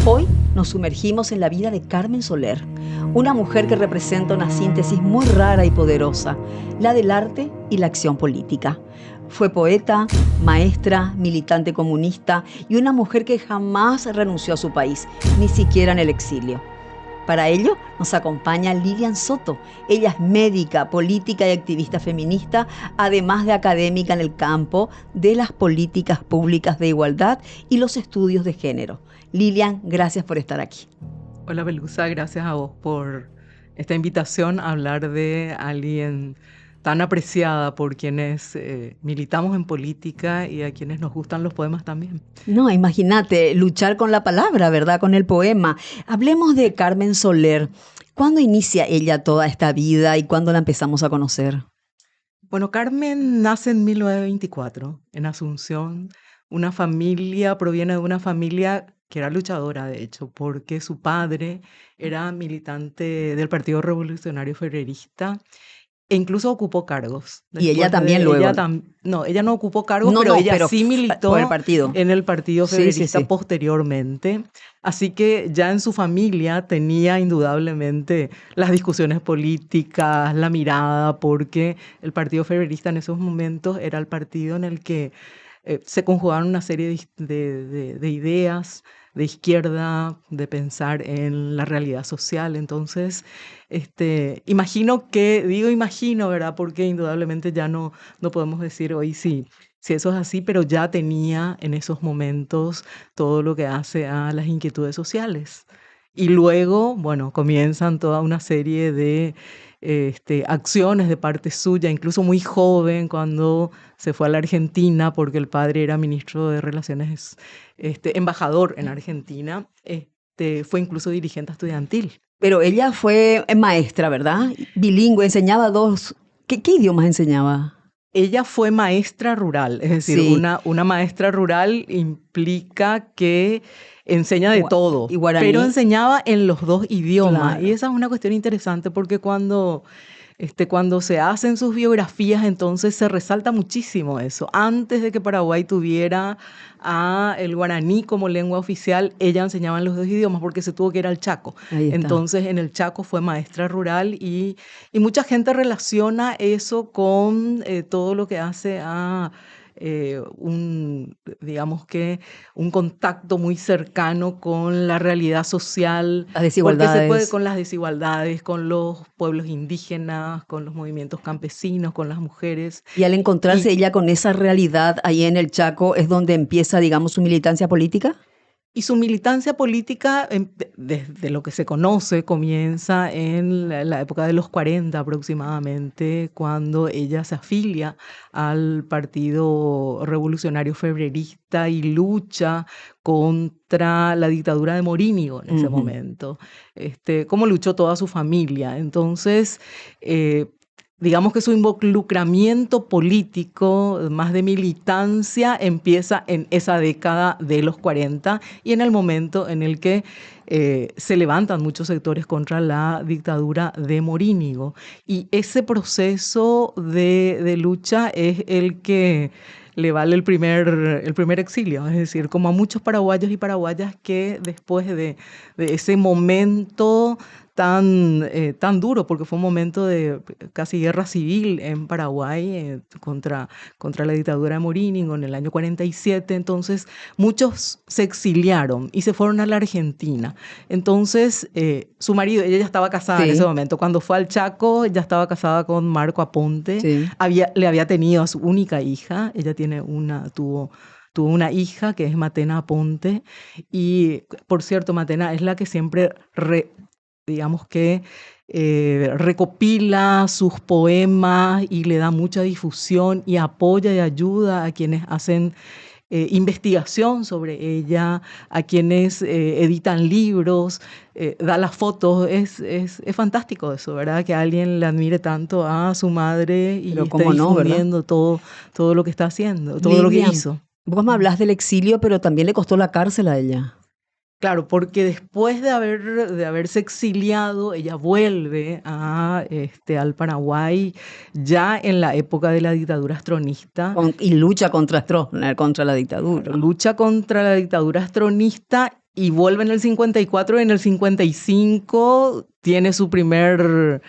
Hoy nos sumergimos en la vida de Carmen Soler, una mujer que representa una síntesis muy rara y poderosa, la del arte y la acción política. Fue poeta, maestra, militante comunista y una mujer que jamás renunció a su país, ni siquiera en el exilio. Para ello nos acompaña Lilian Soto. Ella es médica, política y activista feminista, además de académica en el campo de las políticas públicas de igualdad y los estudios de género. Lilian, gracias por estar aquí. Hola Belusa, gracias a vos por esta invitación a hablar de alguien tan apreciada por quienes militamos en política y a quienes nos gustan los poemas también. No, imagínate, luchar con la palabra, ¿verdad? Con el poema. Hablemos de Carmen Soler. ¿Cuándo inicia ella toda esta vida y cuándo la empezamos a conocer? Bueno, Carmen nace en 1924 en Asunción. Proviene de una familia que era luchadora, de hecho, porque su padre era militante del Partido Revolucionario Ferrerista. E incluso ocupó cargos. Y ella también luego. No, ella no ocupó cargos, No, pero no, ella pero sí por el militó partido. en el Partido Sí, Ferrerista posteriormente. Así que ya en su familia tenía indudablemente las discusiones políticas, la mirada, porque el Partido Ferrerista en esos momentos era el partido en el que se conjugaron una serie de ideas de izquierda, de pensar en la realidad social. Entonces, imagino, ¿verdad? Porque indudablemente ya no podemos decir hoy si eso es así, pero ya tenía en esos momentos todo lo que hace a las inquietudes sociales. Y luego, bueno, comienzan toda una serie de acciones de parte suya, incluso muy joven, cuando se fue a la Argentina, porque el padre era ministro de Relaciones, embajador en Argentina, fue incluso dirigente estudiantil. Pero ella fue maestra, ¿verdad? Bilingüe, enseñaba dos. ¿Qué idiomas enseñaba? Ella fue maestra rural, es decir, Sí. una maestra rural implica que enseña de todo, Y guaraní. pero enseñaba en los dos idiomas. Claro. Y esa es una cuestión interesante porque cuando se hacen sus biografías, entonces se resalta muchísimo eso. Antes de que Paraguay tuviera el guaraní como lengua oficial, ella enseñaba en los dos idiomas porque se tuvo que ir al Chaco. Ahí está. Entonces en el Chaco fue maestra rural y mucha gente relaciona eso con todo lo que hace a digamos que un contacto muy cercano con la realidad social, Las desigualdades. con las desigualdades, con los pueblos indígenas, con los movimientos campesinos, con las mujeres. Y al encontrarse ella con esa realidad ahí en el Chaco, ¿es donde empieza, digamos, su militancia política? Y su militancia política, desde lo que se conoce, comienza en la época de los 40 aproximadamente, cuando ella se afilia al Partido Revolucionario Febrerista y lucha contra la dictadura de Morínigo en ese momento, como luchó toda su familia. Entonces, digamos que su involucramiento político, más de militancia, empieza en esa década de los 40 y en el momento en el que se levantan muchos sectores contra la dictadura de Morínigo. Y ese proceso de lucha es el que le vale el primer exilio. Es decir, como a muchos paraguayos y paraguayas que después de ese momento tan duro, porque fue un momento de casi guerra civil en Paraguay contra la dictadura de Morínigo en el año 47. Entonces muchos se exiliaron y se fueron a la Argentina. Entonces su marido, ella ya estaba casada en ese momento, cuando fue al Chaco ya estaba casada con Marco Aponte. Le había tenido a su única hija, ella tuvo una hija que es Matena Aponte, y por cierto, Matena es la que siempre digamos que recopila sus poemas y le da mucha difusión y apoya y ayuda a quienes hacen investigación sobre ella, a quienes editan libros, da las fotos. Es fantástico eso, ¿verdad? Que alguien le admire tanto a su madre y esté difundiendo todo lo que está haciendo, todo lo que hizo. Vos me hablas del exilio, pero también le costó la cárcel a ella. Claro, porque después de haberse exiliado, ella vuelve al Paraguay ya en la época de la dictadura astronista. Y lucha contra la dictadura. Lucha contra la dictadura astronista y vuelve en el 54, y en el 55 tiene su primer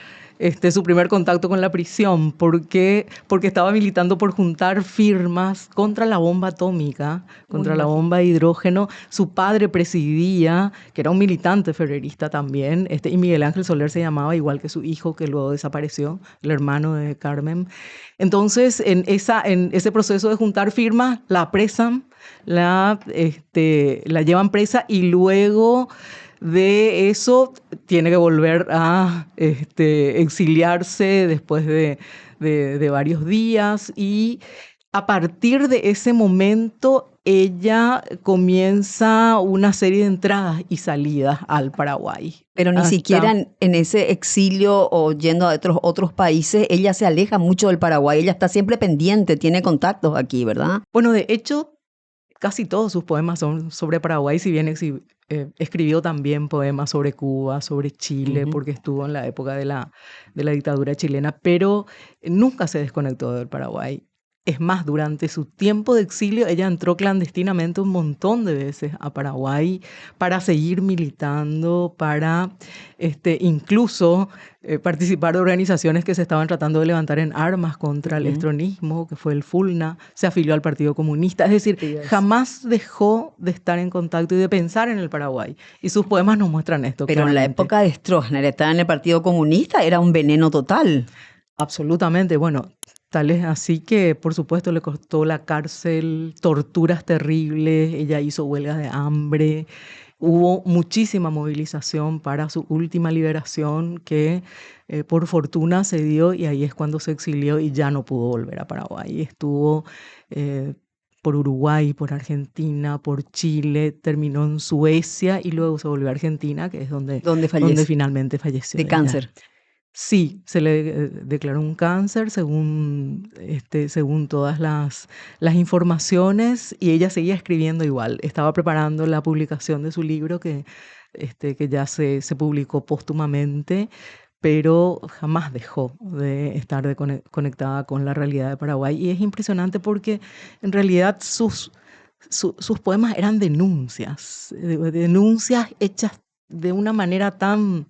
contacto con la prisión, porque estaba militando por juntar firmas contra la bomba atómica, contra la bomba de hidrógeno. Su padre presidía, que era un militante ferrerista también, y Miguel Ángel Soler se llamaba, igual que su hijo, que luego desapareció, el hermano de Carmen. Entonces, en ese proceso de juntar firmas, la apresan, la llevan presa, y luego de eso tiene que volver a exiliarse después de varios días, y a partir de ese momento ella comienza una serie de entradas y salidas al Paraguay. Pero ni siquiera en ese exilio o yendo a otros países, ella se aleja mucho del Paraguay. Ella está siempre pendiente, tiene contactos aquí, ¿verdad? Bueno, de hecho, casi todos sus poemas son sobre Paraguay, si bien escribió también poemas sobre Cuba, sobre Chile, porque estuvo en la época de la dictadura chilena, pero nunca se desconectó del Paraguay. Es más, durante su tiempo de exilio, ella entró clandestinamente un montón de veces a Paraguay para seguir militando, para incluso participar de organizaciones que se estaban tratando de levantar en armas contra el estronismo, que fue el FULNA. Se afilió al Partido Comunista. Es decir, jamás dejó de estar en contacto y de pensar en el Paraguay. Y sus poemas nos muestran esto. Pero claramente. En la época de Stroessner, estar en el Partido Comunista era un veneno total. Absolutamente. Bueno, tal es así que, por supuesto, le costó la cárcel, torturas terribles, ella hizo huelgas de hambre, hubo muchísima movilización para su última liberación que por fortuna se dio, y ahí es cuando se exilió y ya no pudo volver a Paraguay. Estuvo por Uruguay, por Argentina, por Chile, terminó en Suecia y luego se volvió a Argentina, que es donde finalmente falleció. De cáncer. Sí, se le declaró un cáncer según todas las informaciones, y ella seguía escribiendo igual. Estaba preparando la publicación de su libro que ya se publicó póstumamente, pero jamás dejó de estar conectada con la realidad de Paraguay. Y es impresionante porque en realidad sus poemas eran denuncias hechas de una manera tan...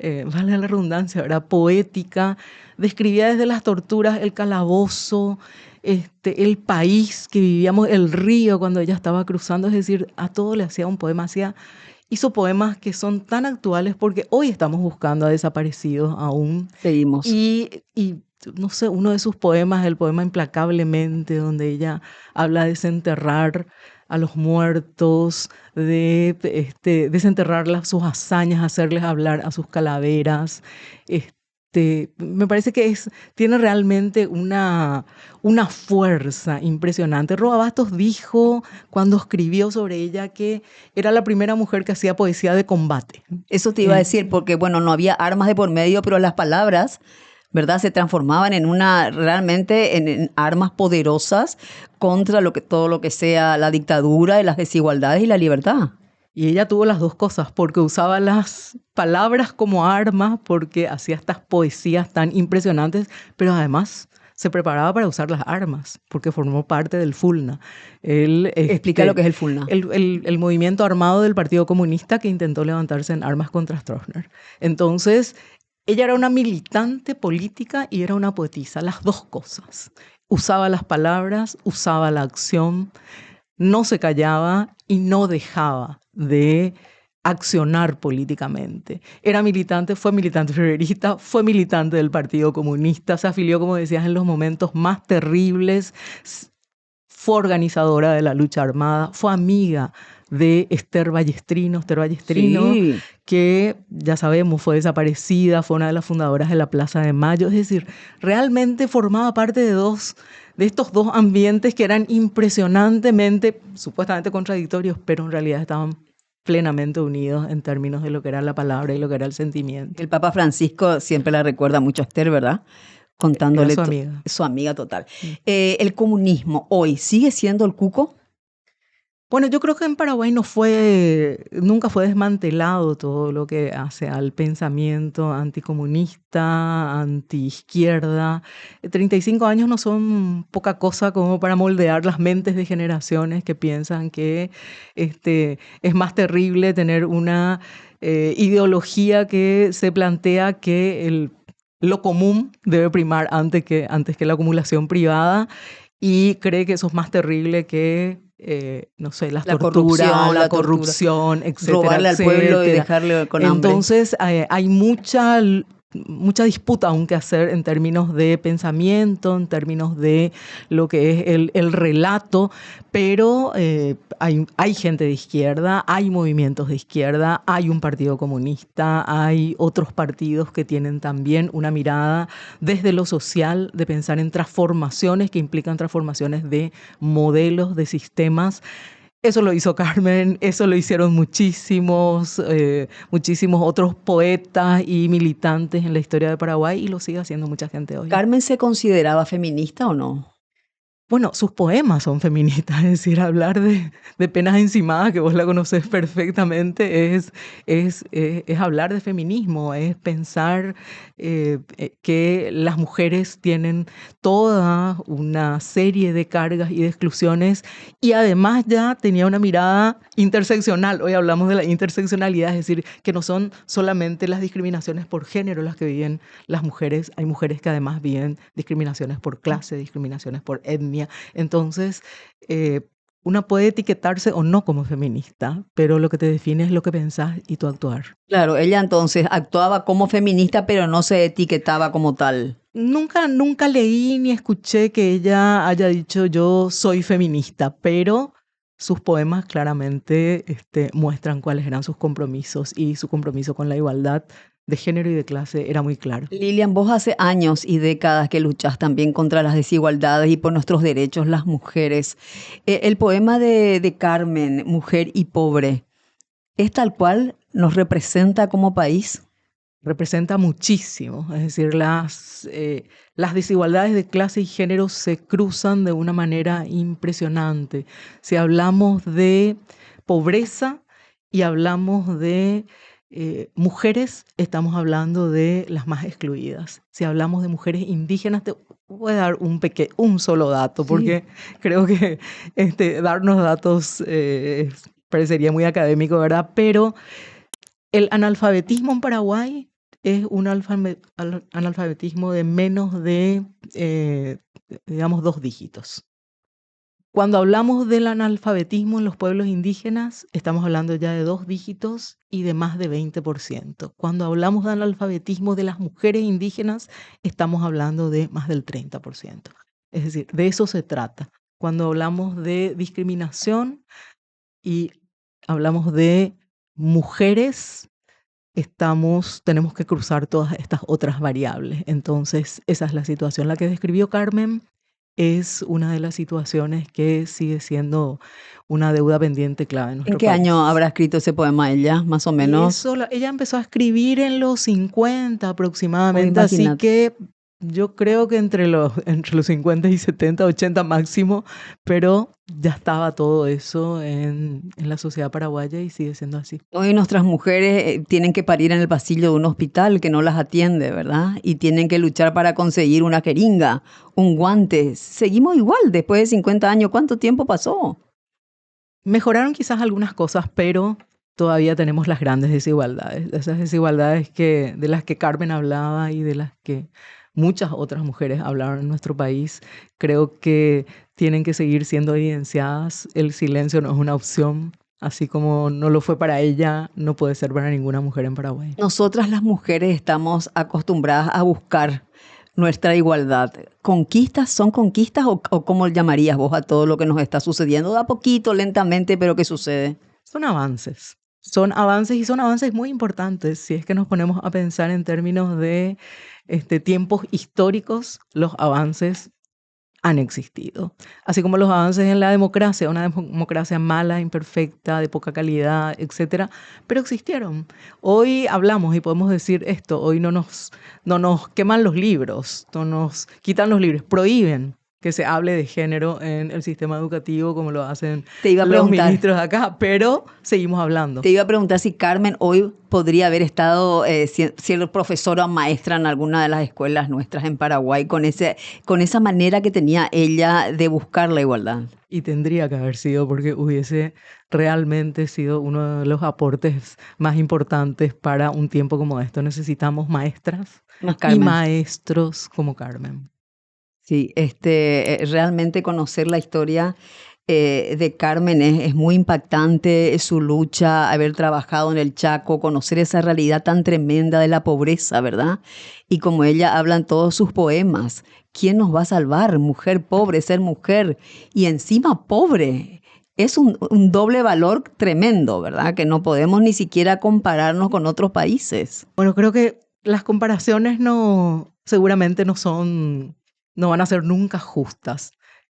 vale la redundancia, ¿verdad? Poética, describía desde las torturas, el calabozo, el país que vivíamos, el río cuando ella estaba cruzando, es decir, a todo le hacía un poema, hizo poemas que son tan actuales porque hoy estamos buscando a desaparecidos aún. Seguimos. Y no sé, uno de sus poemas, el poema Implacablemente, donde ella habla de desenterrar a los muertos, de desenterrar sus hazañas, hacerles hablar a sus calaveras. Me parece que tiene realmente una fuerza impresionante. Roa Bastos dijo cuando escribió sobre ella que era la primera mujer que hacía poesía de combate. Eso te iba a decir, porque bueno, no había armas de por medio, pero las palabras, ¿verdad?, se transformaban realmente en armas poderosas contra todo lo que sea la dictadura y las desigualdades y la libertad. Y ella tuvo las dos cosas, porque usaba las palabras como armas, porque hacía estas poesías tan impresionantes, pero además se preparaba para usar las armas, porque formó parte del FULNA. Explica lo que es el FULNA. El movimiento armado del Partido Comunista que intentó levantarse en armas contra Stroessner. Entonces, ella era una militante política y era una poetisa, las dos cosas. Usaba las palabras, usaba la acción, no se callaba y no dejaba de accionar políticamente. Era militante, fue militante ferrerista, fue militante del Partido Comunista, se afilió, como decías, en los momentos más terribles, fue organizadora de la lucha armada, fue amiga de Esther Ballestrino, sí, que ya sabemos fue desaparecida, fue una de las fundadoras de la Plaza de Mayo. Es decir, realmente formaba parte de estos dos ambientes que eran impresionantemente, supuestamente contradictorios, pero en realidad estaban plenamente unidos en términos de lo que era la palabra y lo que era el sentimiento. El Papa Francisco siempre la recuerda mucho a Esther, ¿verdad? Contándole su amiga. Su amiga total. ¿El comunismo hoy sigue siendo el cuco? Bueno, yo creo que en Paraguay nunca fue desmantelado todo lo que hace al pensamiento anticomunista, antiizquierda. 35 años no son poca cosa como para moldear las mentes de generaciones que piensan que es más terrible tener una ideología que se plantea que lo común debe primar antes que la acumulación privada, y cree que eso es más terrible que, no sé, la tortura, la La tortura, corrupción, etcétera, robarle al pueblo y etcétera. dejarle con hambre. Entonces, hay mucha disputa aún que hacer en términos de pensamiento, en términos de lo que es el relato, pero hay gente de izquierda, hay movimientos de izquierda, hay un partido comunista, hay otros partidos que tienen también una mirada desde lo social, de pensar en transformaciones que implican transformaciones de modelos, de sistemas. Eso lo hizo Carmen, eso lo hicieron muchísimos otros poetas y militantes en la historia de Paraguay, y lo sigue haciendo mucha gente hoy. ¿Carmen se consideraba feminista o no? Bueno, sus poemas son feministas, es decir, hablar de penas encimadas, que vos la conocés perfectamente, es hablar de feminismo, es pensar que las mujeres tienen toda una serie de cargas y de exclusiones, y además ya tenía una mirada interseccional. Hoy hablamos de la interseccionalidad, es decir, que no son solamente las discriminaciones por género las que viven las mujeres, hay mujeres que además viven discriminaciones por clase, discriminaciones por etnia. Entonces, una puede etiquetarse o no como feminista, pero lo que te define es lo que pensás y tu actuar. Claro, ella entonces actuaba como feminista, pero no se etiquetaba como tal. Nunca leí ni escuché que ella haya dicho yo soy feminista, pero sus poemas claramente muestran cuáles eran sus compromisos, y su compromiso con la igualdad de género y de clase era muy claro. Lilian, vos hace años y décadas que luchás también contra las desigualdades y por nuestros derechos, las mujeres. El poema de Carmen, Mujer y Pobre, ¿es tal cual nos representa como país? Representa muchísimo, es decir, las desigualdades de clase y género se cruzan de una manera impresionante. Si hablamos de pobreza y hablamos de mujeres, estamos hablando de las más excluidas. Si hablamos de mujeres indígenas, te voy a dar un solo dato, Sí. porque creo que darnos datos parecería muy académico, ¿verdad? Pero el analfabetismo en Paraguay es un analfabetismo de menos de, digamos, 2 dígitos. Cuando hablamos del analfabetismo en los pueblos indígenas, estamos hablando ya de 2 dígitos y de más de 20%. Cuando hablamos de analfabetismo de las mujeres indígenas, estamos hablando de más del 30%. Es decir, de eso se trata. Cuando hablamos de discriminación y hablamos de mujeres, tenemos que cruzar todas estas otras variables. Entonces, esa es la situación. La que describió Carmen es una de las situaciones que sigue siendo una deuda pendiente clave en ¿En nuestro qué año país. habrá escrito ese poema ella, más o Y menos? ella empezó a escribir en los 50 O aproximadamente, así imagínate. que yo creo que entre los 50 y 70, 80 máximo, pero ya estaba todo eso en la sociedad paraguaya y sigue siendo así. Hoy nuestras mujeres tienen que parir en el pasillo de un hospital que no las atiende, ¿verdad? Y tienen que luchar para conseguir una jeringa, un guante. Seguimos igual después de 50 años. ¿Cuánto tiempo pasó? Mejoraron quizás algunas cosas, pero todavía tenemos las grandes desigualdades, esas desigualdades de las que Carmen hablaba y de las que muchas otras mujeres hablaron en nuestro país. Creo que tienen que seguir siendo evidenciadas. El silencio no es una opción, así como no lo fue para ella, no puede ser para ninguna mujer en Paraguay. Nosotras las mujeres estamos acostumbradas a buscar nuestra igualdad. ¿Conquistas son conquistas o cómo llamarías vos a todo lo que nos está sucediendo? De a poquito, lentamente, pero ¿qué sucede? Son avances. Son avances, y son avances muy importantes. Si es que nos ponemos a pensar en términos de tiempos históricos, los avances han existido. Así como los avances en la democracia, una democracia mala, imperfecta, de poca calidad, etcétera, pero existieron. Hoy hablamos y podemos decir esto: hoy no nos queman los libros, no nos quitan los libros, prohíben que se hable de género en el sistema educativo como lo hacen Te iba a los preguntar. ministros acá, pero seguimos hablando. Te iba a preguntar si Carmen hoy podría haber estado siendo profesora o maestra en alguna de las escuelas nuestras en Paraguay con esa manera que tenía ella de buscar la igualdad. Y tendría que haber sido porque hubiese realmente sido uno de los aportes más importantes para un tiempo como esto. Necesitamos maestras Más y Carmen. maestros como Carmen. Sí, realmente conocer la historia de Carmen es muy impactante, su lucha, haber trabajado en el Chaco, conocer esa realidad tan tremenda de la pobreza, ¿verdad? Y como ella habla en todos sus poemas, ¿quién nos va a salvar? Mujer pobre, ser mujer y encima pobre. Es un doble valor tremendo, ¿verdad? Que no podemos ni siquiera compararnos con otros países. Bueno, creo que las comparaciones seguramente no van a ser nunca justas,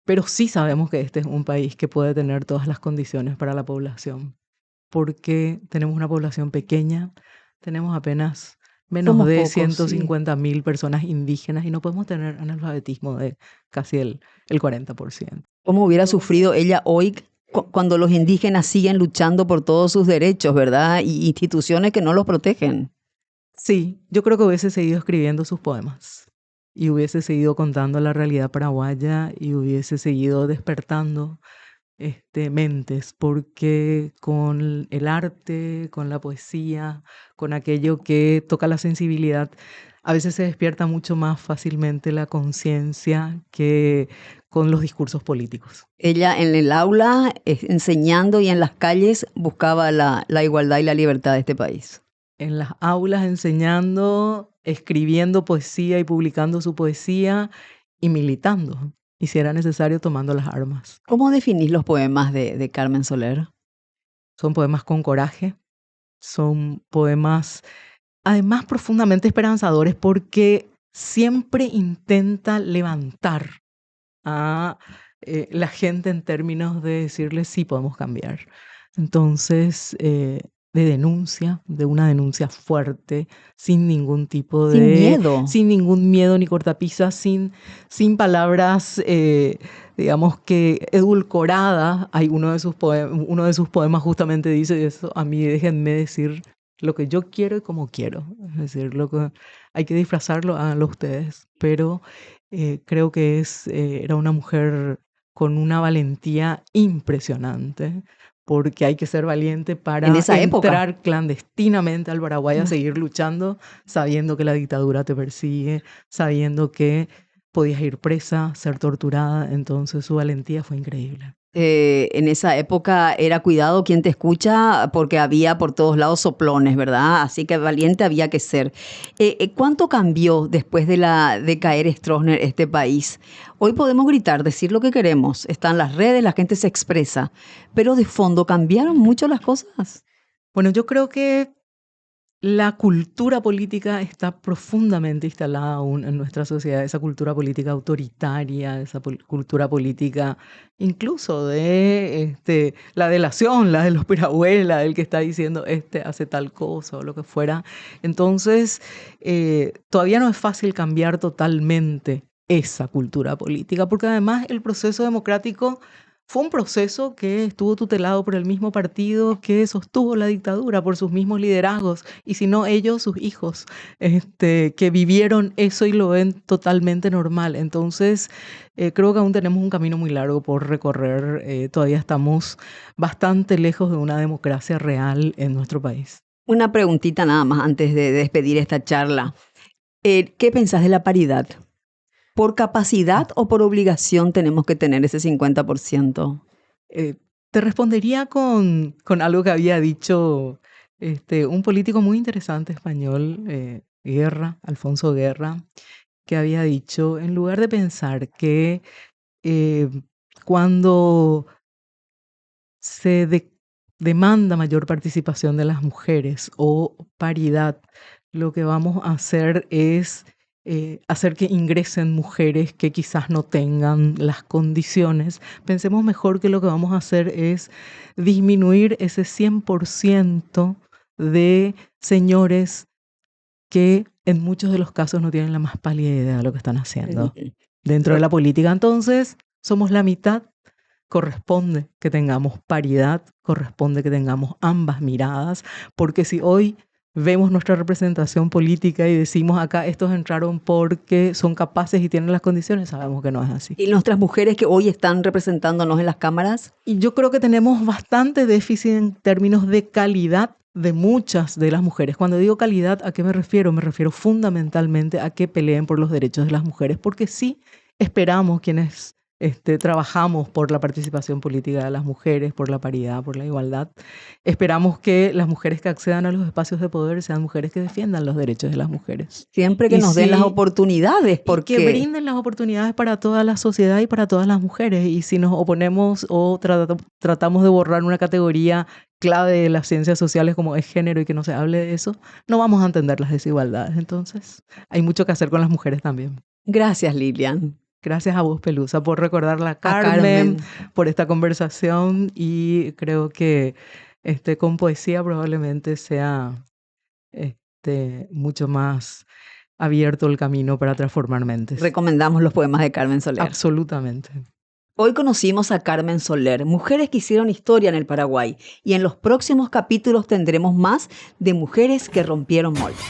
pero sí sabemos que este es un país que puede tener todas las condiciones para la población, porque tenemos una población pequeña, tenemos apenas menos Somos de pocos, sí. 150.000 personas indígenas y no podemos tener analfabetismo de casi el 40%. ¿Cómo hubiera sufrido ella hoy cuando los indígenas siguen luchando por todos sus derechos, ¿verdad? Y instituciones que no los protegen. Sí, yo creo que hubiese seguido escribiendo sus poemas y hubiese seguido contando la realidad paraguaya y hubiese seguido despertando mentes, porque con el arte, con la poesía, con aquello que toca la sensibilidad, a veces se despierta mucho más fácilmente la conciencia que con los discursos políticos. Ella en el aula, enseñando y en las calles buscaba la igualdad y la libertad de este país. En las aulas enseñando, escribiendo poesía y publicando su poesía y militando, y si era necesario tomando las armas. ¿Cómo definís los poemas de Carmen Soler? Son poemas con coraje, son poemas además profundamente esperanzadores porque siempre intenta levantar a la gente en términos de decirle sí podemos cambiar. Entonces, de una denuncia fuerte, sin ningún tipo Sin miedo. sin ningún miedo ni cortapisas, sin palabras, digamos que edulcoradas. Hay uno de sus poemas justamente dice eso, a mí déjenme decir lo que yo quiero y como quiero. Es decir, lo que hay que disfrazarlo, háganlo ustedes. Pero creo que era una mujer con una valentía impresionante, porque hay que ser valiente En para esa época. entrar clandestinamente al Paraguay a seguir luchando, sabiendo que la dictadura te persigue, sabiendo que podías ir presa, ser torturada. Entonces su valentía fue increíble. En esa época era cuidado quien te escucha porque había por todos lados soplones, ¿verdad? Así que valiente había que ser. ¿Cuánto cambió después de caer Stroessner este país? Hoy podemos gritar, decir lo que queremos. Están las redes, la gente se expresa. Pero de fondo, ¿cambiaron mucho las cosas? Bueno, yo creo que la cultura política está profundamente instalada aún en nuestra sociedad, esa cultura política autoritaria, esa cultura política incluso de la delación, la de los pirahuelas, el que está diciendo hace tal cosa o lo que fuera. Entonces, todavía no es fácil cambiar totalmente esa cultura política, porque además el proceso democrático fue un proceso que estuvo tutelado por el mismo partido que sostuvo la dictadura, por sus mismos liderazgos, y si no ellos, sus hijos, que vivieron eso y lo ven totalmente normal. Entonces, creo que aún tenemos un camino muy largo por recorrer. Todavía estamos bastante lejos de una democracia real en nuestro país. Una preguntita nada más antes de despedir esta charla. ¿Qué pensás de la paridad? ¿Por capacidad o por obligación tenemos que tener ese 50%? Te respondería con algo que había dicho un político muy interesante español, Alfonso Guerra, que había dicho, en lugar de pensar que cuando se demanda mayor participación de las mujeres o paridad, lo que vamos a hacer es hacer que ingresen mujeres que quizás no tengan las condiciones. Pensemos mejor que lo que vamos a hacer es disminuir ese 100% de señores que en muchos de los casos no tienen la más pálida idea de lo que están haciendo. dentro de la política. Entonces, somos la mitad. Corresponde que tengamos paridad, corresponde que tengamos ambas miradas, porque si hoy vemos nuestra representación política y decimos acá estos entraron porque son capaces y tienen las condiciones, sabemos que no es así. ¿Y nuestras mujeres que hoy están representándonos en las cámaras? Y yo creo que tenemos bastante déficit en términos de calidad de muchas de las mujeres. Cuando digo calidad, ¿a qué me refiero? Me refiero fundamentalmente a que peleen por los derechos de las mujeres, porque sí esperamos quienes trabajamos por la participación política de las mujeres, por la paridad, por la igualdad. Esperamos que las mujeres que accedan a los espacios de poder sean mujeres que defiendan los derechos de las mujeres. Siempre que nos den las oportunidades, porque que brinden las oportunidades para toda la sociedad y para todas las mujeres. Y si nos oponemos o tratamos de borrar una categoría clave de las ciencias sociales como es género y que no se hable de eso, no vamos a entender las desigualdades. Entonces, hay mucho que hacer con las mujeres también. Gracias, Lilian. Gracias a vos, Pelusa, por recordarla a Carmen, por esta conversación, y creo que con poesía probablemente sea mucho más abierto el camino para transformar mentes. Recomendamos los poemas de Carmen Soler. Absolutamente. Hoy conocimos a Carmen Soler, mujeres que hicieron historia en el Paraguay, y en los próximos capítulos tendremos más de mujeres que rompieron moldes.